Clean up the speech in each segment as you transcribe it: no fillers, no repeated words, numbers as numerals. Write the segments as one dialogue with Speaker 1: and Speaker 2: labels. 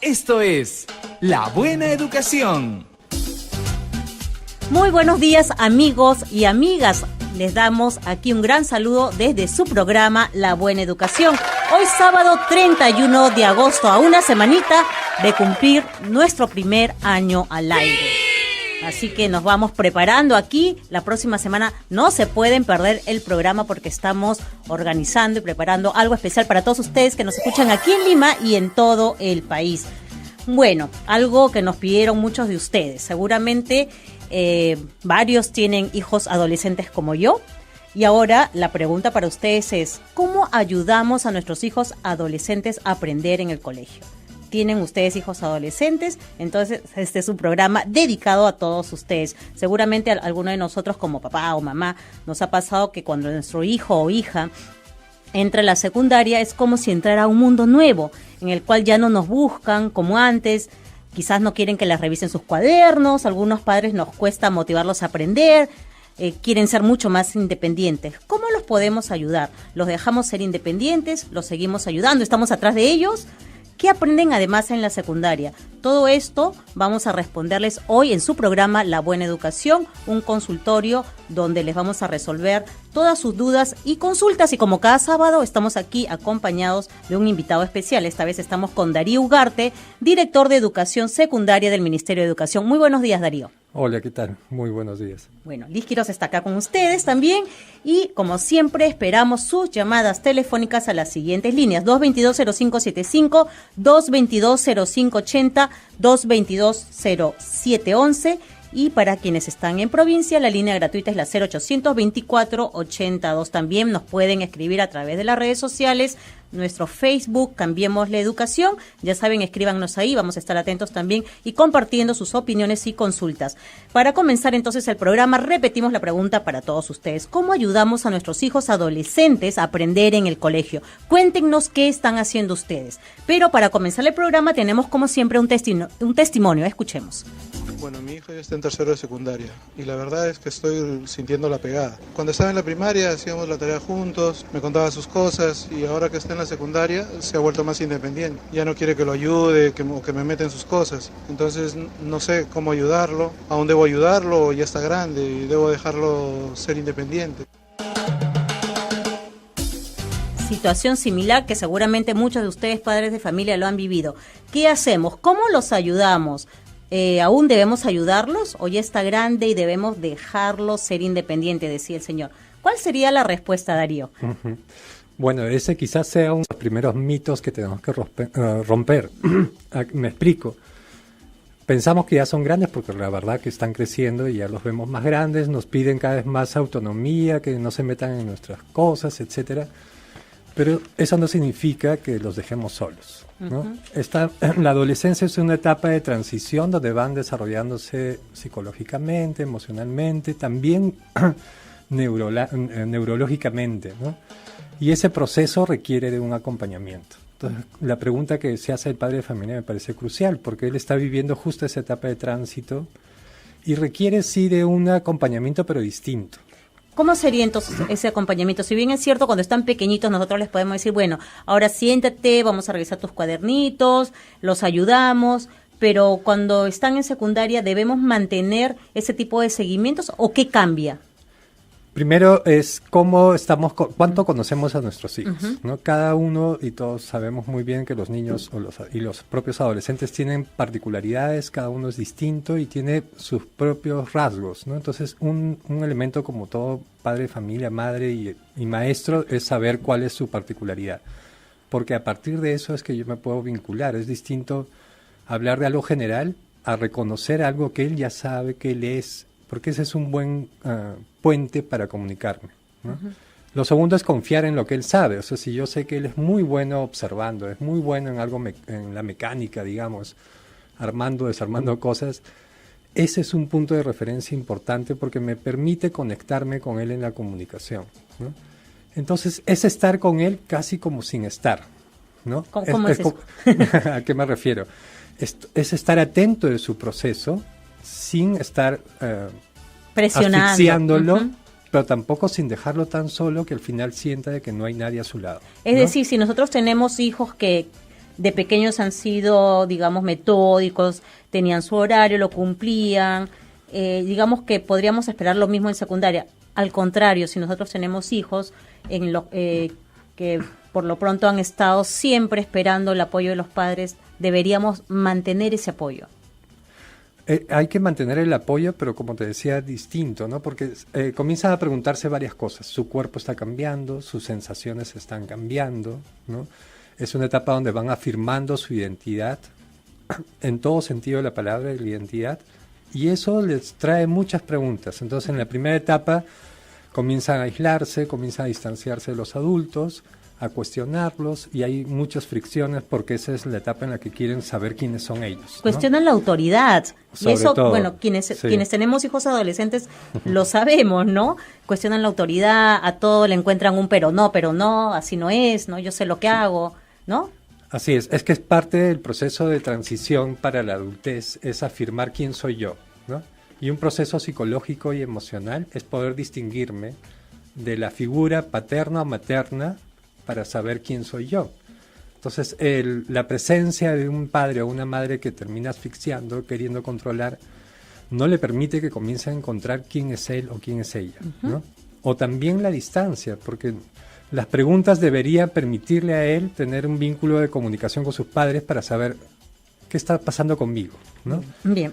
Speaker 1: Esto es La Buena Educación.
Speaker 2: Muy buenos días, amigos y amigas. Les damos aquí un gran saludo desde su programa La Buena Educación. Hoy sábado 31 de agosto, a una semanita de cumplir nuestro primer año al aire. Así que nos vamos preparando aquí. La próxima semana no se pueden perder el programa porque estamos organizando y preparando algo especial para todos ustedes que nos escuchan aquí en Lima y en todo el país. Bueno, algo que nos pidieron muchos de ustedes. Seguramente varios tienen hijos adolescentes como yo. Y ahora la pregunta para ustedes es, ¿cómo ayudamos a nuestros hijos adolescentes a aprender en el colegio? ¿Tienen ustedes hijos adolescentes? Entonces este es un programa dedicado a todos ustedes. Seguramente a alguno de nosotros como papá o mamá nos ha pasado que cuando nuestro hijo o hija entra a la secundaria es como si entrara a un mundo nuevo en el cual ya no nos buscan como antes. Quizás no quieren que les revisen sus cuadernos, algunos padres nos cuesta motivarlos a aprender, quieren ser mucho más independientes. ¿Cómo los podemos ayudar? ¿Los dejamos ser independientes? ¿Los seguimos ayudando? ¿Estamos atrás de ellos? ¿Qué aprenden además en la secundaria? Todo esto vamos a responderles hoy en su programa La Buena Educación, un consultorio donde les vamos a resolver todas sus dudas y consultas. Y como cada sábado estamos aquí acompañados de un invitado especial. Esta vez estamos con Darío Ugarte, director de Educación Secundaria del Ministerio de Educación. Muy buenos días, Darío.
Speaker 3: Hola, ¿qué tal? Muy buenos días.
Speaker 2: Bueno, Liz Quiroz está acá con ustedes también y como siempre esperamos sus llamadas telefónicas a las siguientes líneas: 222-0575, 222-0580, 222-0711 y para quienes están en provincia la línea gratuita es la 0800 24 82. También nos pueden escribir a través de las redes sociales, nuestro Facebook, Cambiemos la Educación. Ya saben, escríbanos ahí, vamos a estar atentos también y compartiendo sus opiniones y consultas. Para comenzar entonces el programa, repetimos la pregunta para todos ustedes. ¿Cómo ayudamos a nuestros hijos adolescentes a aprender en el colegio? Cuéntenos qué están haciendo ustedes. Pero para comenzar el programa tenemos como siempre un testimonio. Escuchemos.
Speaker 4: Bueno, mi hijo ya está en tercero de secundaria y la verdad es que estoy sintiendo la pegada. Cuando estaba en la primaria hacíamos la tarea juntos, me contaba sus cosas y ahora que está en la secundaria se ha vuelto más independiente. Ya no quiere que lo ayude, que me meta en sus cosas. Entonces no sé cómo ayudarlo, aún debo ayudarlo o ya está grande y debo dejarlo ser independiente.
Speaker 2: Situación similar que seguramente muchos de ustedes, padres de familia, lo han vivido. ¿Qué hacemos? ¿Cómo los ayudamos? ¿Aún debemos ayudarlos o ya está grande y debemos dejarlos ser independiente? Decía el señor. ¿Cuál sería la respuesta, Darío?
Speaker 3: Uh-huh. Bueno, ese quizás sea uno de los primeros mitos que tenemos que romper. Me explico. Pensamos que ya son grandes porque la verdad que están creciendo y ya los vemos más grandes, nos piden cada vez más autonomía, que no se metan en nuestras cosas, etcétera. Pero eso no significa que los dejemos solos, ¿no? Uh-huh. La adolescencia es una etapa de transición donde van desarrollándose psicológicamente, emocionalmente, también neurológicamente, ¿no? Y ese proceso requiere de un acompañamiento. Entonces, la pregunta que se hace el padre de familia me parece crucial, porque él está viviendo justo esa etapa de tránsito y requiere sí de un acompañamiento, pero distinto.
Speaker 2: ¿Cómo sería entonces ese acompañamiento? Si bien es cierto, cuando están pequeñitos nosotros les podemos decir, bueno, ahora siéntate, vamos a revisar tus cuadernitos, los ayudamos, pero cuando están en secundaria, ¿debemos mantener ese tipo de seguimientos o qué cambia?
Speaker 3: Primero es cuánto conocemos a nuestros hijos, ¿no? Cada uno, y todos sabemos muy bien que los niños y los propios adolescentes tienen particularidades, cada uno es distinto y tiene sus propios rasgos, ¿no? Entonces, un elemento como todo padre de familia, madre y maestro es saber cuál es su particularidad, porque a partir de eso es que yo me puedo vincular. Es distinto hablar de algo general a reconocer algo que él ya sabe que él es, porque ese es un buen puente para comunicarme, ¿no? Uh-huh. Lo segundo es confiar en lo que él sabe. O sea, si yo sé que él es muy bueno observando, es muy bueno en algo en la mecánica, digamos, armando, desarmando cosas, ese es un punto de referencia importante porque me permite conectarme con él en la comunicación, ¿no? Entonces, es estar con él casi como sin estar, ¿no?
Speaker 2: ¿Cómo es eso?
Speaker 3: ¿A qué me refiero? Es estar atento de su proceso sin estar asfixiándolo, uh-huh, pero tampoco sin dejarlo tan solo que al final sienta de que no hay nadie a su lado.
Speaker 2: Es decir, si nosotros tenemos hijos que de pequeños han sido, digamos, metódicos, tenían su horario, lo cumplían, digamos que podríamos esperar lo mismo en secundaria. Al contrario, si nosotros tenemos hijos que por lo pronto han estado siempre esperando el apoyo de los padres, deberíamos mantener ese apoyo.
Speaker 3: Hay que mantener el apoyo, pero como te decía, distinto, ¿no? Porque comienzan a preguntarse varias cosas. Su cuerpo está cambiando, sus sensaciones están cambiando, ¿no? Es una etapa donde van afirmando su identidad, en todo sentido de la palabra, de la identidad, y eso les trae muchas preguntas. Entonces, en la primera etapa comienzan a aislarse, comienzan a distanciarse de los adultos, a cuestionarlos, y hay muchas fricciones porque esa es la etapa en la que quieren saber quiénes son ellos, ¿no?
Speaker 2: Cuestionan la autoridad.
Speaker 3: Sobre
Speaker 2: y eso,
Speaker 3: todo,
Speaker 2: bueno, quienes
Speaker 3: sí.
Speaker 2: tenemos hijos adolescentes lo sabemos, ¿no? Cuestionan la autoridad, a todo le encuentran un pero no, así no es, ¿no? Yo sé lo que hago, ¿no?
Speaker 3: Así es que es parte del proceso de transición para la adultez, es afirmar quién soy yo, ¿no? Y un proceso psicológico y emocional es poder distinguirme de la figura paterna o materna para saber quién soy yo. Entonces, la presencia de un padre o una madre que termina asfixiando, queriendo controlar, no le permite que comience a encontrar quién es él o quién es ella, ¿no? O también la distancia, porque las preguntas deberían permitirle a él tener un vínculo de comunicación con sus padres para saber qué está pasando conmigo, ¿no?
Speaker 2: Bien.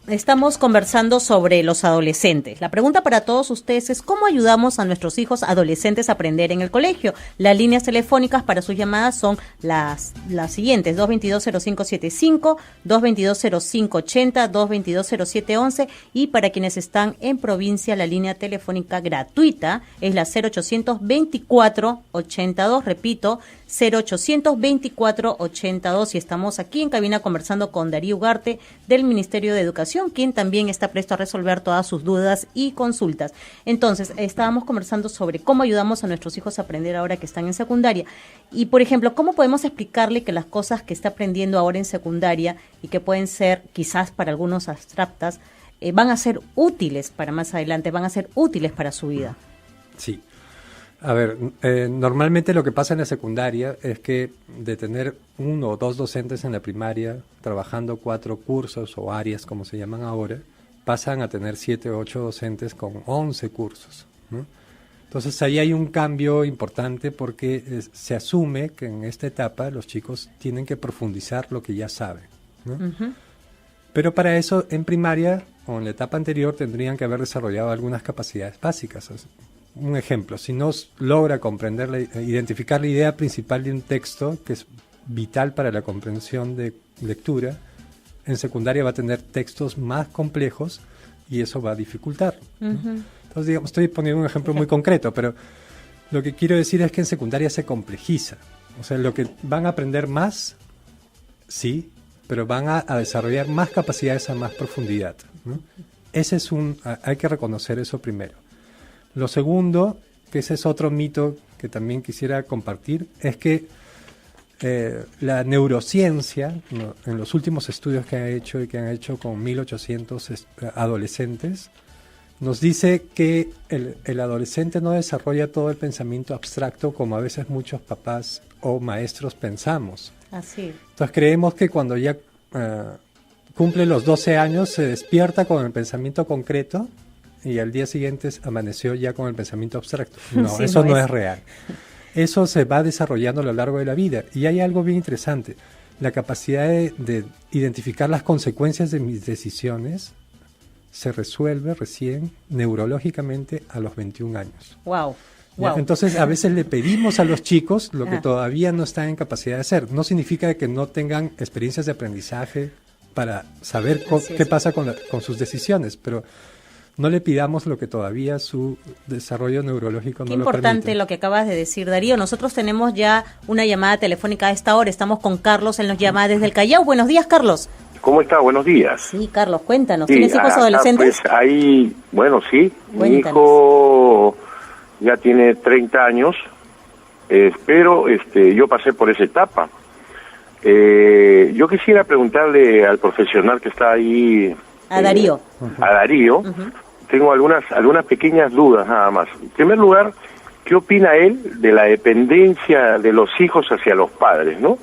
Speaker 2: Estamos conversando sobre los adolescentes. La pregunta para todos ustedes es ¿cómo ayudamos a nuestros hijos adolescentes a aprender en el colegio? Las líneas telefónicas para sus llamadas son las siguientes: 222-0575, 222-0580, 222-0711, y para quienes están en provincia la línea telefónica gratuita es la 0800-2482, repito, 0800-2482, y estamos aquí en cabina conversando con Darío Ugarte del Ministerio de Educación, quien también está presto a resolver todas sus dudas y consultas. Entonces, estábamos conversando sobre cómo ayudamos a nuestros hijos a aprender ahora que están en secundaria. Y, por ejemplo, ¿cómo podemos explicarle que las cosas que está aprendiendo ahora en secundaria y que pueden ser quizás para algunos abstractas, van a ser útiles para más adelante, van a ser útiles para su vida?
Speaker 3: Sí. A ver, normalmente lo que pasa en la secundaria es que de tener 1 o 2 docentes en la primaria trabajando 4 cursos o áreas, como se llaman ahora, pasan a tener 7 o 8 docentes con 11 cursos, ¿no? Entonces ahí hay un cambio importante porque se asume que en esta etapa los chicos tienen que profundizar lo que ya saben, ¿no? Pero para eso en primaria o en la etapa anterior tendrían que haber desarrollado algunas capacidades básicas. Un ejemplo, si no logra comprender, identificar la idea principal de un texto, que es vital para la comprensión de lectura, en secundaria va a tener textos más complejos y eso va a dificultar, ¿no? Entonces, digamos, estoy poniendo un ejemplo muy concreto, pero lo que quiero decir es que en secundaria se complejiza. O sea, lo que van a aprender más, sí, pero van a desarrollar más capacidades a más profundidad, ¿no? Hay que reconocer eso primero. Lo segundo, que ese es otro mito que también quisiera compartir, es que la neurociencia, ¿no?, en los últimos estudios que han hecho con 1.800 adolescentes, nos dice que el adolescente no desarrolla todo el pensamiento abstracto como a veces muchos papás o maestros pensamos.
Speaker 2: Así.
Speaker 3: Entonces creemos que cuando ya cumple los 12 años se despierta con el pensamiento concreto y al día siguiente amaneció ya con el pensamiento abstracto. No,
Speaker 2: sí,
Speaker 3: eso no
Speaker 2: es
Speaker 3: es real. Eso se va desarrollando a lo largo de la vida. Y hay algo bien interesante. La capacidad de identificar las consecuencias de mis decisiones se resuelve recién neurológicamente a los 21 años.
Speaker 2: Wow.
Speaker 3: Wow. Entonces, a veces le pedimos a los chicos lo que todavía no están en capacidad de hacer. No significa que no tengan experiencias de aprendizaje para saber qué pasa con sus decisiones, pero no le pidamos lo que todavía su desarrollo neurológico no lo permite. Qué
Speaker 2: importante lo que acabas de decir, Darío. Nosotros tenemos ya una llamada telefónica a esta hora. Estamos con Carlos, él nos llama desde el Callao. Buenos días, Carlos.
Speaker 5: ¿Cómo está? Buenos días.
Speaker 2: Sí, Carlos, cuéntanos. ¿Tienes hijos adolescentes?
Speaker 5: Pues ahí, bueno, sí.
Speaker 2: Cuéntanos.
Speaker 5: Mi hijo ya tiene 30 años, pero yo pasé por esa etapa. Yo quisiera preguntarle al profesional que está ahí...
Speaker 2: A Darío.
Speaker 5: A Darío. Tengo algunas pequeñas dudas nada más. En primer lugar, ¿qué opina él de la dependencia de los hijos hacia los padres, no?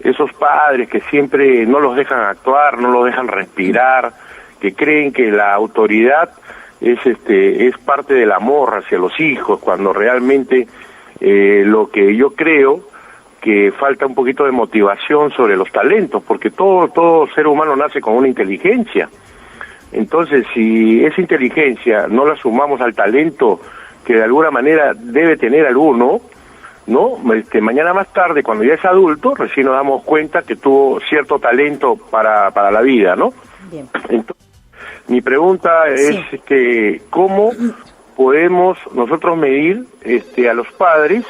Speaker 5: esos padres que siempre no los dejan actuar, no los dejan respirar, que creen que la autoridad es parte del amor hacia los hijos, cuando realmente lo que yo creo que falta un poquito de motivación sobre los talentos, porque todo ser humano nace con una inteligencia. Entonces, si esa inteligencia no la sumamos al talento que de alguna manera debe tener alguno, ¿no? Mañana más tarde, cuando ya es adulto, recién nos damos cuenta que tuvo cierto talento para la vida, ¿no?
Speaker 2: Bien.
Speaker 5: Entonces, mi pregunta es ¿cómo podemos nosotros medir a los padres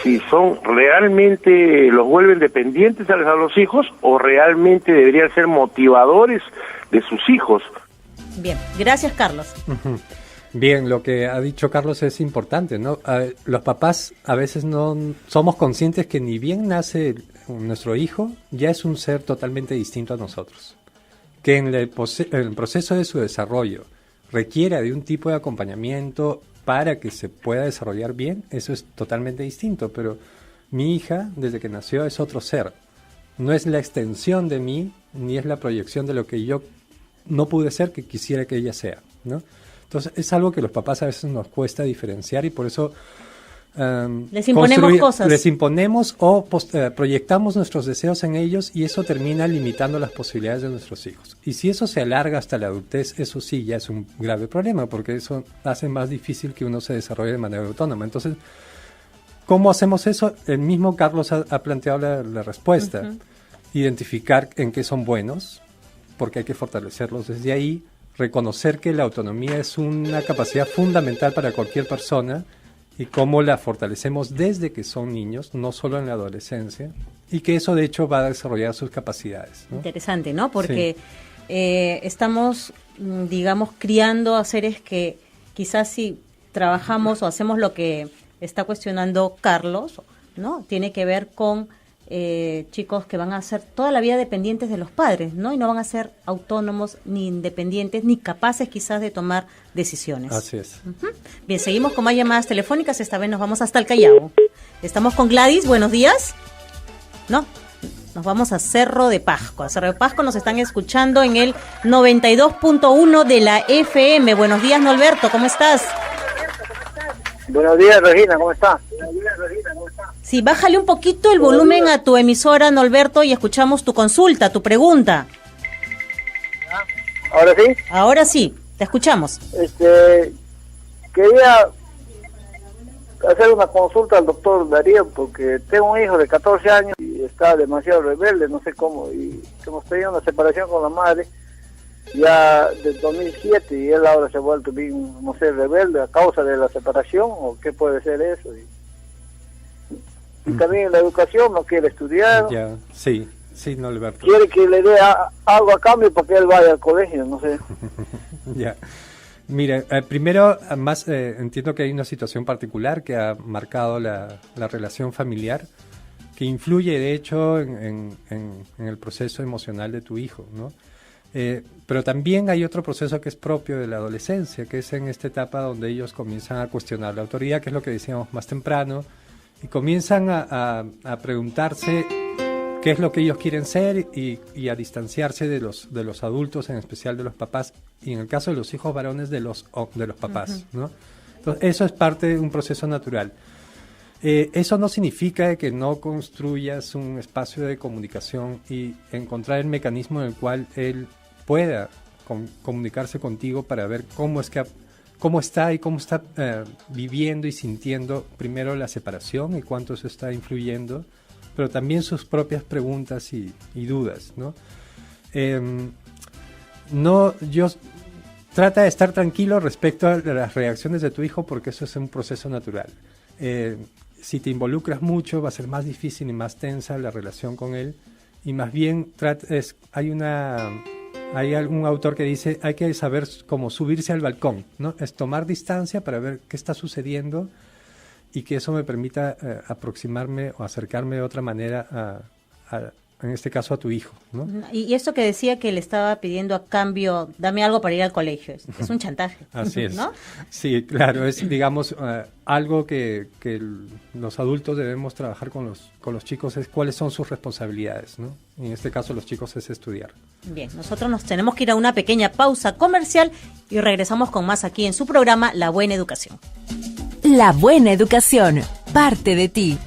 Speaker 5: si son realmente, los vuelven dependientes a los hijos o realmente deberían ser motivadores de sus hijos?
Speaker 2: Bien, gracias, Carlos.
Speaker 3: Ujú. Bien, lo que ha dicho Carlos es importante, ¿no? Los papás a veces no somos conscientes que ni bien nace nuestro hijo, ya es un ser totalmente distinto a nosotros. Que en el proceso de su desarrollo requiera de un tipo de acompañamiento para que se pueda desarrollar bien, eso es totalmente distinto. Pero mi hija, desde que nació, es otro ser. No es la extensión de mí, ni es la proyección de lo que yo no pude ser que quisiera que ella sea, ¿no? Entonces, es algo que los papás a veces nos cuesta diferenciar y por eso
Speaker 2: les imponemos cosas.
Speaker 3: Les imponemos o proyectamos nuestros deseos en ellos y eso termina limitando las posibilidades de nuestros hijos. Y si eso se alarga hasta la adultez, eso sí ya es un grave problema porque eso hace más difícil que uno se desarrolle de manera autónoma. Entonces, ¿cómo hacemos eso? El mismo Carlos ha planteado la respuesta. Uh-huh. Identificar en qué son buenos, porque hay que fortalecerlos desde ahí, reconocer que la autonomía es una capacidad fundamental para cualquier persona y cómo la fortalecemos desde que son niños, no solo en la adolescencia, y que eso de hecho va a desarrollar sus capacidades, ¿no?
Speaker 2: Interesante, ¿no? Porque estamos, digamos, criando a seres que quizás si trabajamos o hacemos lo que está cuestionando Carlos, ¿no? Tiene que ver con chicos que van a ser toda la vida dependientes de los padres, ¿no? Y no van a ser autónomos, ni independientes, ni capaces quizás de tomar decisiones.
Speaker 3: Así es.
Speaker 2: Uh-huh. Bien, seguimos con más llamadas telefónicas. Esta vez nos vamos hasta el Callao. Estamos con Gladys. Buenos días. No, nos vamos a Cerro de Pasco. A Cerro de Pasco nos están escuchando en el 92.1 de la FM. Buenos días, Norberto. ¿Cómo estás?
Speaker 6: Buenos días, Regina. ¿Cómo estás?
Speaker 2: Sí, bájale un poquito el volumen a tu emisora, Norberto, y escuchamos tu consulta, tu pregunta.
Speaker 6: ¿Ahora sí?
Speaker 2: Ahora sí, te escuchamos.
Speaker 6: Quería hacer una consulta al doctor Darío, porque tengo un hijo de 14 años y está demasiado rebelde, no sé cómo, y hemos tenido una separación con la madre ya del 2007 y él ahora se ha vuelto bien, no sé, rebelde a causa de la separación, o qué puede ser eso. Y también la educación, no quiere estudiar.
Speaker 3: Ya, sí, Norberto.
Speaker 6: Quiere que le dé algo a cambio para que él vaya al colegio, no sé.
Speaker 3: Ya. Mira, primero, más entiendo que hay una situación particular que ha marcado la relación familiar, que influye de hecho en el proceso emocional de tu hijo, ¿no? Pero también hay otro proceso que es propio de la adolescencia, que es en esta etapa donde ellos comienzan a cuestionar la autoridad, que es lo que decíamos más temprano, y comienzan a preguntarse qué es lo que ellos quieren ser y a distanciarse de los adultos, en especial de los papás, y en el caso de los hijos varones de los papás, ¿no? Entonces, eso es parte de un proceso natural. Eso no significa que no construyas un espacio de comunicación y encontrar el mecanismo en el cual él pueda comunicarse contigo para ver cómo está viviendo y sintiendo primero la separación y cuánto eso está influyendo, pero también sus propias preguntas y dudas, ¿no? Trata de estar tranquilo respecto a las reacciones de tu hijo, porque eso es un proceso natural. Si te involucras mucho, va a ser más difícil y más tensa la relación con él, y más bien hay algún autor que dice hay que saber cómo subirse al balcón, ¿no? Es tomar distancia para ver qué está sucediendo y que eso me permita aproximarme o acercarme de otra manera en este caso a tu hijo, ¿no?
Speaker 2: Y esto que decía que le estaba pidiendo a cambio, dame algo para ir al colegio, es un chantaje.
Speaker 3: Así es.
Speaker 2: ¿No?
Speaker 3: Sí, claro, es, digamos, algo que los adultos debemos trabajar con los chicos, es cuáles son sus responsabilidades, ¿no? En este caso, los chicos es estudiar.
Speaker 2: Bien, nosotros nos tenemos que ir a una pequeña pausa comercial y regresamos con más aquí en su programa La Buena Educación.
Speaker 7: La Buena Educación, parte de ti.